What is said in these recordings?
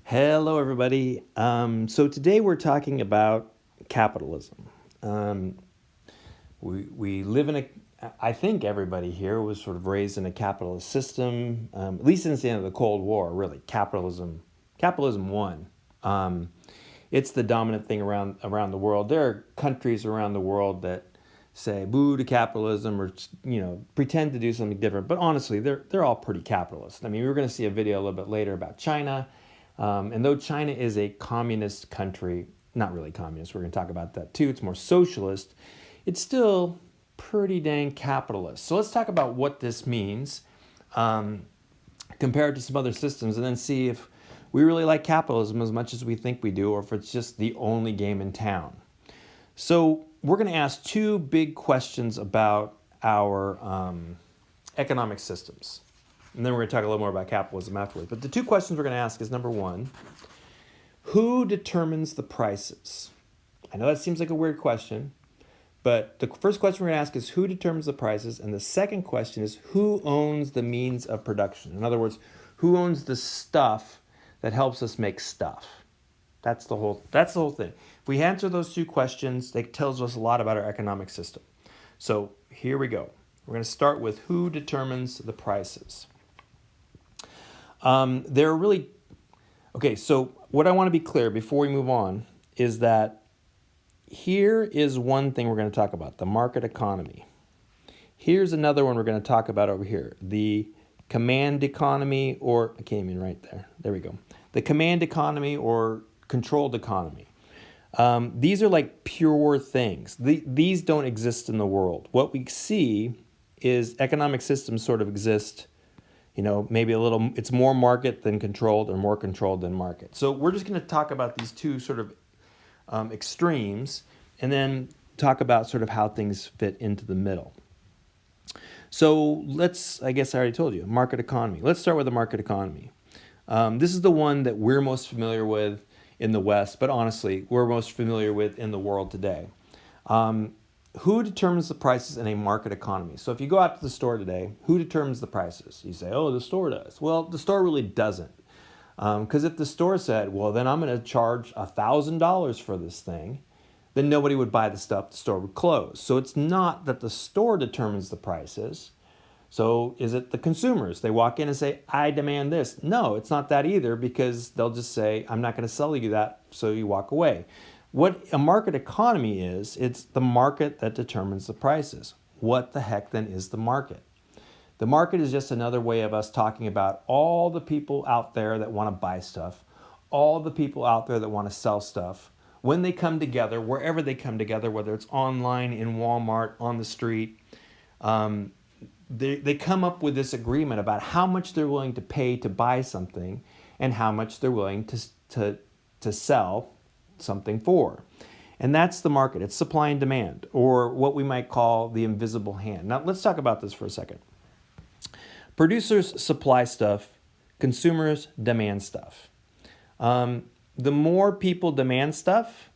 Hello, everybody. So today we're talking about capitalism. Um, we live in I think everybody here was sort of raised in a capitalist system, at least since the end of the Cold War, really. Capitalism won. Um, it's the dominant thing around the world. There are countries around the world that say boo to capitalism or pretend to do something different, but honestly they're all pretty capitalist. I mean, we're going to see a video a little bit later about China, and though China is a communist country, not really communist, we're going to talk about that too, it's more socialist, it's still pretty dang capitalist. So let's talk about what this means um, compared to some other systems, and then see if we really like capitalism as much as we think we do, or if it's just the only game in town. So we're going to ask two big questions about our economic systems. And then we're going to talk a little more about capitalism afterwards. But the two questions we're going to ask is, number one, who determines the prices? I know that seems like a weird question, but the first question we're going to ask is who determines the prices? And the second question is who owns the means of production? In other words, who owns the stuff that helps us make stuff? That's the whole thing. If we answer those two questions, it tells us a lot about our economic system. So here we go. We're going to start with who determines the prices. They're really okay. So what I want to be clear before we move on is that here is one thing we're going to talk about: the market economy. Here's another one we're going to talk about over here: the command economy, or I can't even write there. There we go. The command economy or controlled economy. These are like pure things. These don't exist in the world. What we see is economic systems sort of exist, maybe a little, it's more market than controlled or more controlled than market. So we're just going to talk about these two sort of extremes and then talk about sort of how things fit into the middle. So I guess I already told you, market economy. Let's start with the market economy. This is the one that we're most familiar with in the West, but honestly, we're most familiar with in the world today. Who determines the prices in a market economy? So if you go out to the store today, who determines the prices? You say, oh, the store does. Well, the store really doesn't. Because if the store said, well, then I'm going to charge $1,000 for this thing, then nobody would buy the stuff, the store would close. So it's not that the store determines the prices. So is it the consumers? They walk in and say, I demand this. No, it's not that either, because they'll just say, I'm not going to sell you that, so you walk away. What a market economy is, it's the market that determines the prices. What the heck then is the market? The market is just another way of us talking about all the people out there that want to buy stuff, all the people out there that want to sell stuff. When they come together, wherever they come together, whether it's online, in Walmart, on the street, they come up with this agreement about how much they're willing to pay to buy something and how much they're willing to sell something for. And that's the market. It's supply and demand, or what we might call the invisible hand. Now let's talk about this for a second. Producers supply stuff, consumers demand stuff. The more people demand stuff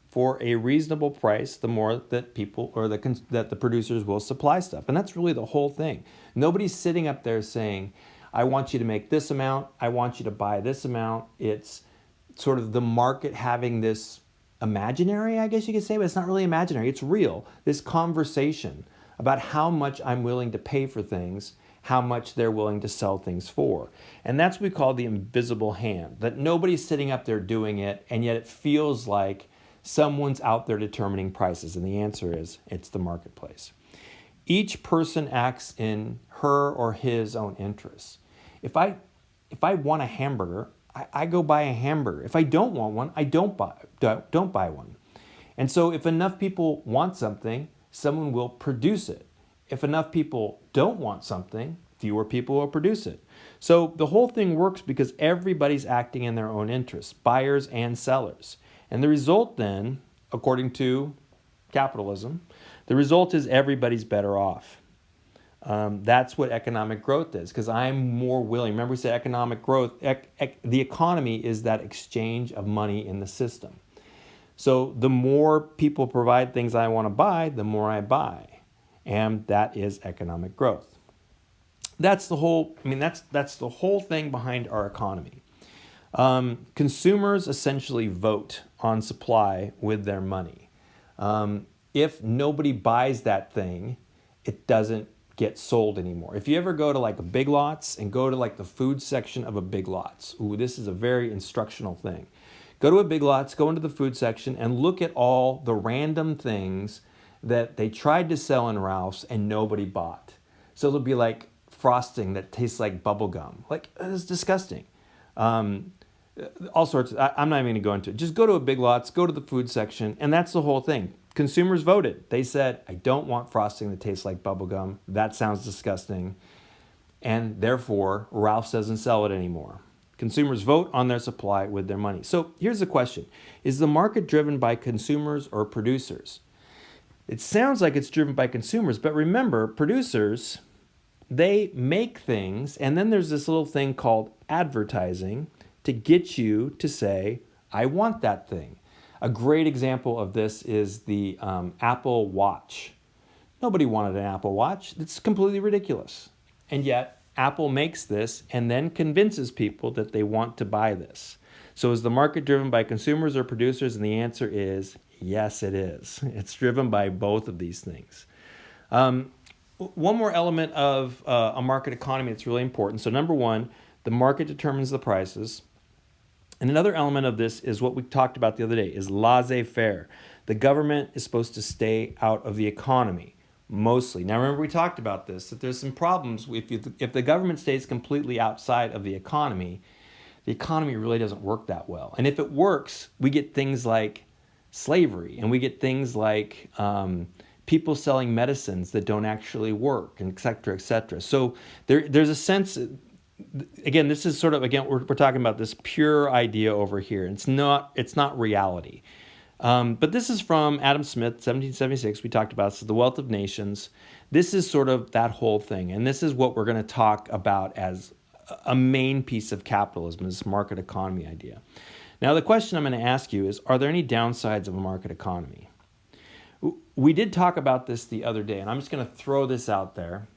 for a reasonable price, the more that people or that the producers will supply stuff. And that's really the whole thing. Nobody's sitting up there saying, I want you to make this amount, I want you to buy this amount. It's sort of the market having this imaginary, I guess you could say, but it's not really imaginary, it's real. This conversation about how much I'm willing to pay for things, how much they're willing to sell things for. And that's what we call the invisible hand, that nobody's sitting up there doing it, and yet it feels like someone's out there determining prices. And the answer is, it's the marketplace. Each person acts in her or his own interests. If I want a hamburger, I go buy a hamburger. If I don't want one, I don't buy one. And so if enough people want something, someone will produce it. If enough people don't want something, fewer people will produce it. So the whole thing works because everybody's acting in their own interests, buyers and sellers. And the result then, according to capitalism, the result is everybody's better off. That's what economic growth is, because I'm more willing. Remember, we said economic growth, the economy is that exchange of money in the system. So the more people provide things I want to buy, the more I buy. And that is economic growth. That's the whole, that's the whole thing behind our economy. Consumers essentially vote on supply with their money. If nobody buys that thing, it doesn't get sold anymore. If you ever go to like a Big Lots and go to like the food section of a Big Lots, ooh, this is a very instructional thing. Go to a Big Lots, go into the food section and look at all the random things that they tried to sell in Ralph's and nobody bought. So it'll be like frosting that tastes like bubble gum. Like, it's disgusting. All sorts. I'm not even going to go into it. Just go to a Big Lots, go to the food section, and that's the whole thing. Consumers voted. They said, I don't want frosting that tastes like bubble gum. That sounds disgusting. And therefore, Ralph's doesn't sell it anymore. Consumers vote on their supply with their money. So here's the question. Is the market driven by consumers or producers? It sounds like it's driven by consumers, but remember, producers, they make things, and then there's this little thing called advertising to get you to say, I want that thing. A great example of this is the Apple Watch. Nobody wanted an Apple Watch. It's completely ridiculous. And yet, Apple makes this and then convinces people that they want to buy this. So is the market driven by consumers or producers? And the answer is yes, it is. It's driven by both of these things. One more element of a market economy that's really important. So number one, the market determines the prices. And another element of this is what we talked about the other day, is laissez-faire. The government is supposed to stay out of the economy, mostly. Now remember we talked about this, that there's some problems if the government stays completely outside of the economy really doesn't work that well. And if it works, we get things like slavery, and we get things like people selling medicines that don't actually work, and et cetera, et cetera. So there's a sense, again, this is sort of, again, we're talking about this pure idea over here. It's not reality. But this is from Adam Smith, 1776. We talked about this, The Wealth of Nations. This is sort of that whole thing. And this is what we're going to talk about as a main piece of capitalism, this market economy idea. Now, the question I'm going to ask you is, are there any downsides of a market economy? We did talk about this the other day, and I'm just going to throw this out there.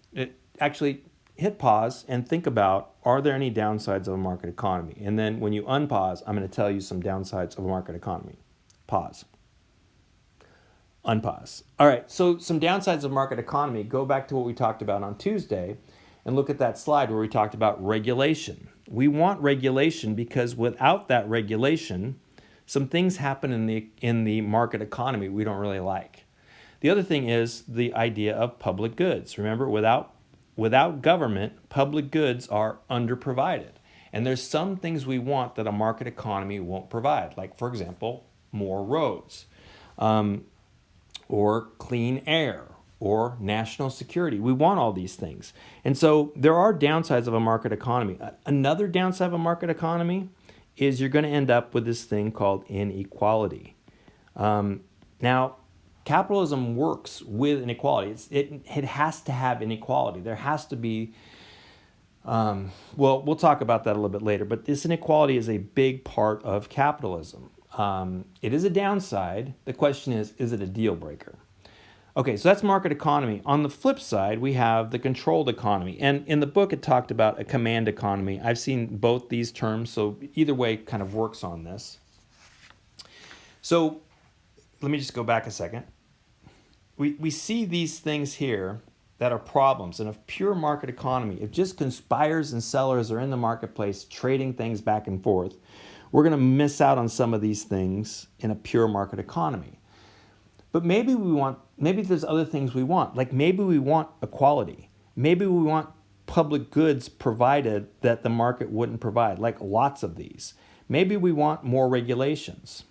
Actually, hit pause and think about, are there any downsides of a market economy? And then when you unpause, I'm going to tell you some downsides of a market economy. Pause. Unpause. All right, so some downsides of market economy, go back to what we talked about on Tuesday and look at that slide where we talked about regulation. We want regulation because without that regulation, some things happen in the market economy we don't really like. The other thing is the idea of public goods. Remember, without government, public goods are underprovided. And there's some things we want that a market economy won't provide, like, for example, more roads, or clean air, or national security. We want all these things. And so there are downsides of a market economy. Another downside of a market economy is you're going to end up with this thing called inequality. Now, capitalism works with inequality. It has to have inequality. There has to be, we'll talk about that a little bit later, but this inequality is a big part of capitalism. It is a downside. The question is it a deal breaker? Okay, so that's market economy. On the flip side, we have the controlled economy. And in the book, it talked about a command economy. I've seen both these terms, so either way kind of works on this. So let me just go back a second. We see these things here that are problems in a pure market economy. If just buyers and sellers are in the marketplace trading things back and forth, we're going to miss out on some of these things in a pure market economy. But maybe there's other things we want. Like maybe we want equality. Maybe we want public goods provided that the market wouldn't provide, like lots of these. Maybe we want more regulations.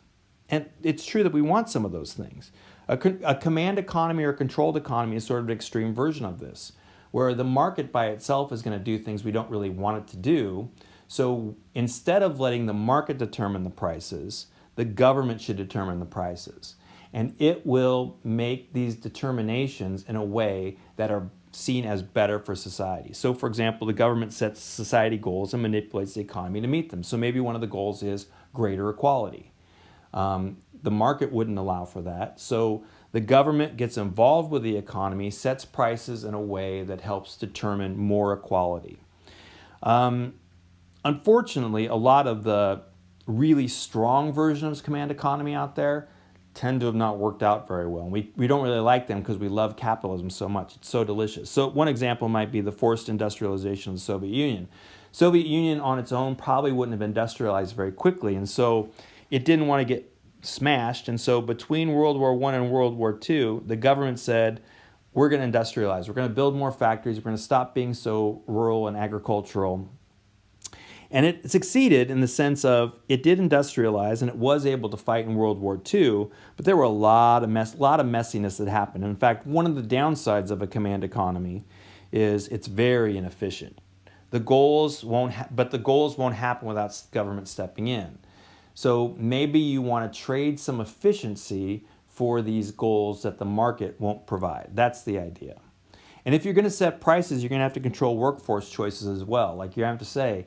And it's true that we want some of those things. A command economy or a controlled economy is sort of an extreme version of this, where the market by itself is going to do things we don't really want it to do. So instead of letting the market determine the prices, the government should determine the prices. And it will make these determinations in a way that are seen as better for society. So for example, the government sets society goals and manipulates the economy to meet them. So maybe one of the goals is greater equality. The market wouldn't allow for that. So the government gets involved with the economy, sets prices in a way that helps determine more equality. Unfortunately, a lot of the really strong versions of command economy out there tend to have not worked out very well. And we don't really like them because we love capitalism so much. It's so delicious. So one example might be the forced industrialization of the Soviet Union. Soviet Union on its own probably wouldn't have industrialized very quickly, and so it didn't want to get smashed. And so between World War I and World War II, the government said, we're going to industrialize. We're going to build more factories. We're going to stop being so rural and agricultural. And it succeeded in the sense of it did industrialize and it was able to fight in World War II, but there were a lot of messiness that happened. In fact, one of the downsides of a command economy is it's very inefficient. The goals won't happen without government stepping in. So maybe you want to trade some efficiency for these goals that the market won't provide. That's the idea. And if you're going to set prices, you're going to have to control workforce choices as well. Like you have to say,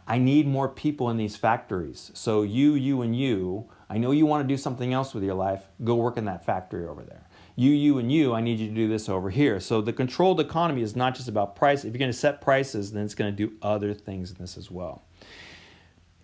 I need more people in these factories. So you, and you, I know you want to do something else with your life, go work in that factory over there. You, and you, I need you to do this over here. So the controlled economy is not just about price. If you're going to set prices, then it's going to do other things in this as well.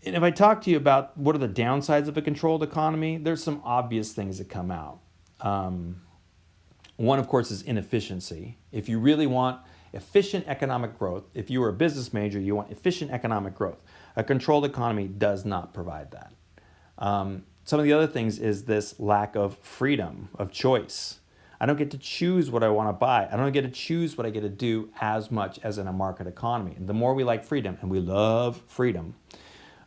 And if I talk to you about what are the downsides of a controlled economy, there's some obvious things that come out. One, of course, is inefficiency. If you really want efficient economic growth, if you were a business major, you want efficient economic growth. A controlled economy does not provide that. Some of the other things is this lack of freedom, of choice. I don't get to choose what I want to buy. I don't get to choose what I get to do as much as in a market economy. And the more we like freedom, and we love freedom,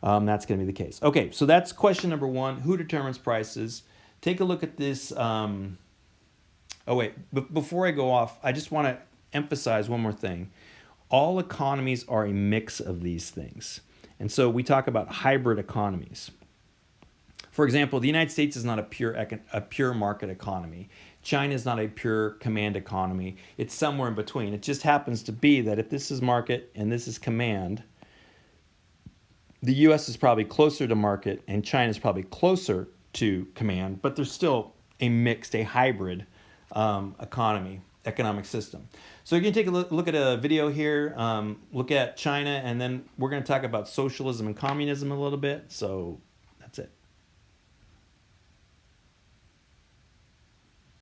that's going to be the case. Okay, so that's question number one. Who determines prices? Take a look at this. Before I go off, I just want to emphasize one more thing. All economies are a mix of these things. And so we talk about hybrid economies. For example, the United States is not a pure market economy. China is not a pure command economy. It's somewhere in between. It just happens to be that if this is market and this is command, the US is probably closer to market and China is probably closer to command, but there's still a mixed, a hybrid economic system. So you can take a look at a video here, look at China, and then we're going to talk about socialism and communism a little bit. So